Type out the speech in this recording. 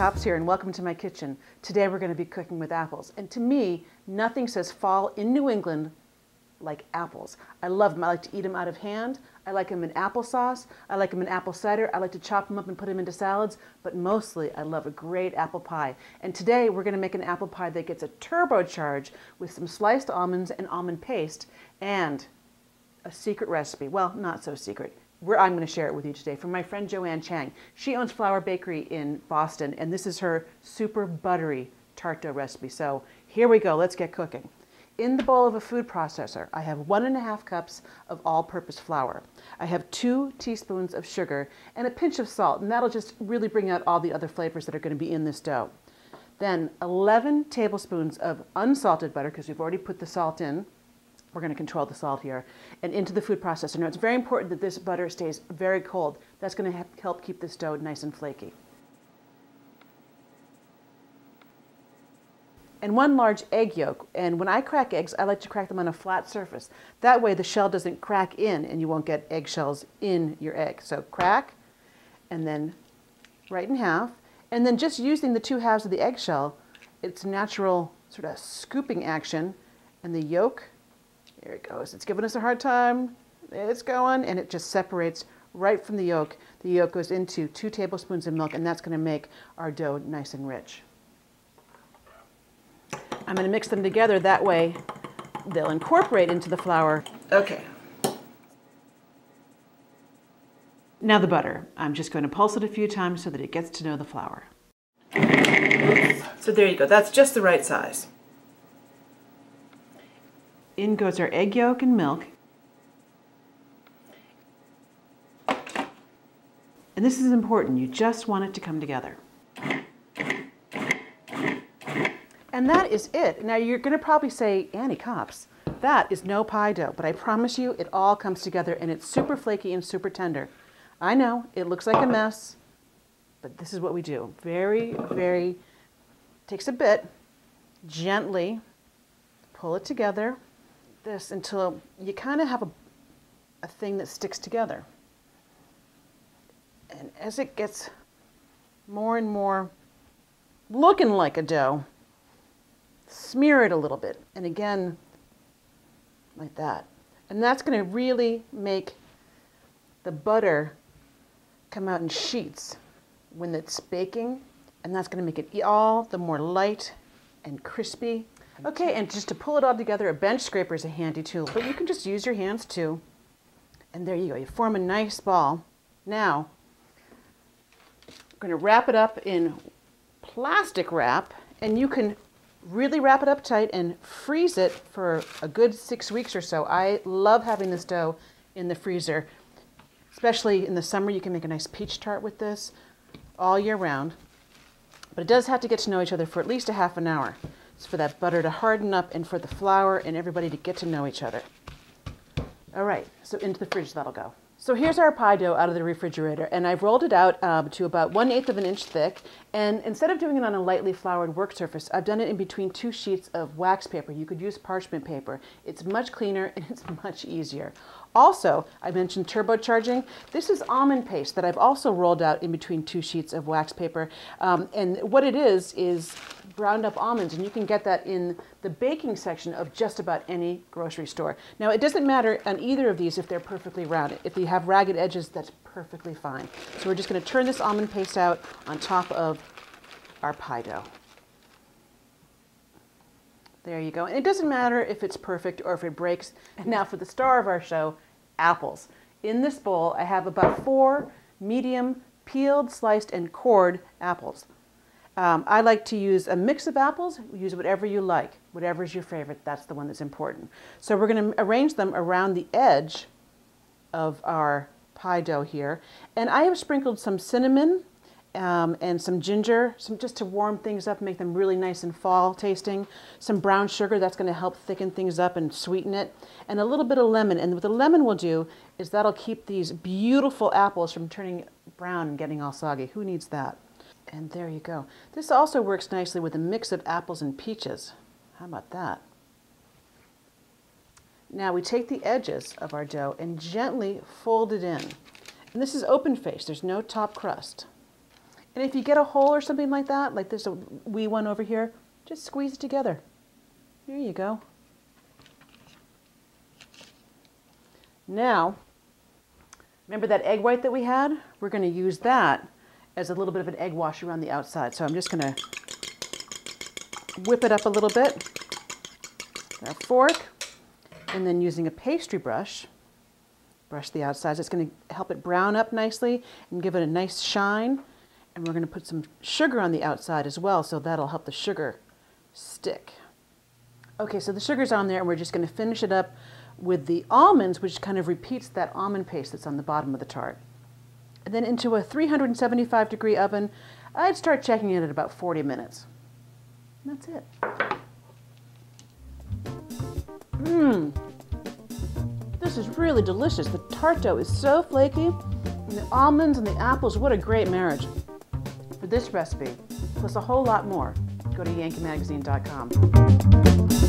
Pops here and welcome to my kitchen. Today we're going to be cooking with apples. And to me, nothing says fall in New England like apples. I love them. I like to eat them out of hand. I like them in applesauce. I like them in apple cider. I like to chop them up and put them into salads. But mostly I love a great apple pie. And today we're going to make an apple pie that gets a turbocharge with some sliced almonds and almond paste and a secret recipe. Well, not so secret. I'm going to share it with you today from my friend Joanne Chang. She owns Flour Bakery in Boston, and this is her super buttery tart dough recipe. So here we go. Let's get cooking. In the bowl of a food processor, I have 1.5 cups of all-purpose flour. I have 2 teaspoons of sugar and a pinch of salt, and that'll just really bring out all the other flavors that are going to be in this dough. Then 11 tablespoons of unsalted butter, because we've already put the salt in. We're going to control the salt here, and into the food processor. Now, it's very important that this butter stays very cold. That's going to help keep this dough nice and flaky. And 1 large egg yolk. And when I crack eggs, I like to crack them on a flat surface. That way the shell doesn't crack in and you won't get eggshells in your egg. So crack, and then right in half. And then just using the 2 halves of the eggshell, it's natural sort of scooping action, and the yolk, there it goes. It's giving us a hard time. It's going, and it just separates right from the yolk. The yolk goes into 2 tablespoons of milk, and that's going to make our dough nice and rich. I'm going to mix them together. That way they'll incorporate into the flour. Okay. Now the butter. I'm just going to pulse it a few times so that it gets to know the flour. So there you go. That's just the right size. In goes our egg yolk and milk. And this is important. You just want it to come together. And that is it. Now you're going to probably say, Annie Cops, that is no pie dough. But I promise you, it all comes together and it's super flaky and super tender. I know, it looks like a mess, but this is what we do. Very, takes a bit, gently pull it together. This until you kind of have a thing that sticks together. And as it gets more and more looking like a dough, smear it a little bit. And again, like that. And that's going to really make the butter come out in sheets when it's baking. And that's going to make it all the more light and crispy. Okay, and just to pull it all together, a bench scraper is a handy tool, but you can just use your hands too. And there you go, you form a nice ball. Now, I'm going to wrap it up in plastic wrap, and you can really wrap it up tight and freeze it for a good 6 weeks or so. I love having this dough in the freezer, especially in the summer. You can make a nice peach tart with this all year round, but it does have to get to know each other for at least a half an hour. It's for that butter to harden up and for the flour and everybody to get to know each other. All right, so into the fridge that'll go. So here's our pie dough out of the refrigerator, and I've rolled it out to about 1/8 of an inch thick. And instead of doing it on a lightly floured work surface, I've done it in between 2 sheets of wax paper. You could use parchment paper. It's much cleaner and it's much easier. Also, I mentioned turbocharging. This is almond paste that I've also rolled out in between 2 sheets of wax paper. And what it is ground up almonds, and you can get that in the baking section of just about any grocery store. Now, it doesn't matter on either of these if they're perfectly rounded. If they have ragged edges, that's perfectly fine. So we're just going to turn this almond paste out on top of our pie dough. There you go. And it doesn't matter if it's perfect or if it breaks. And now for the star of our show, apples. In this bowl, I have about 4 medium peeled, sliced, and cored apples. I like to use a mix of apples. Use whatever you like. Whatever is your favorite, that's the one that's important. So we're going to arrange them around the edge of our pie dough here. And I have sprinkled some cinnamon and some ginger, just to warm things up, make them really nice and fall tasting. Some brown sugar, that's going to help thicken things up and sweeten it. And a little bit of lemon. And what the lemon will do is that'll keep these beautiful apples from turning brown and getting all soggy. Who needs that? And there you go. This also works nicely with a mix of apples and peaches. How about that? Now we take the edges of our dough and gently fold it in. And this is open faced, there's no top crust. And if you get a hole or something like that, like there's a wee one over here, just squeeze it together. There you go. Now, remember that egg white that we had? We're going to use that as a little bit of an egg wash around the outside. So I'm just going to whip it up a little bit, a fork, and then using a pastry brush, brush the outsides. It's going to help it brown up nicely and give it a nice shine. And we're going to put some sugar on the outside as well, so that'll help the sugar stick. Okay, so the sugar's on there, and we're just going to finish it up with the almonds, which kind of repeats that almond paste that's on the bottom of the tart. And then into a 375-degree oven. I'd start checking it at about 40 minutes. And that's it. This is really delicious. The tart dough is so flaky, and the almonds and the apples, what a great marriage. For this recipe, plus a whole lot more, go to yankeemagazine.com.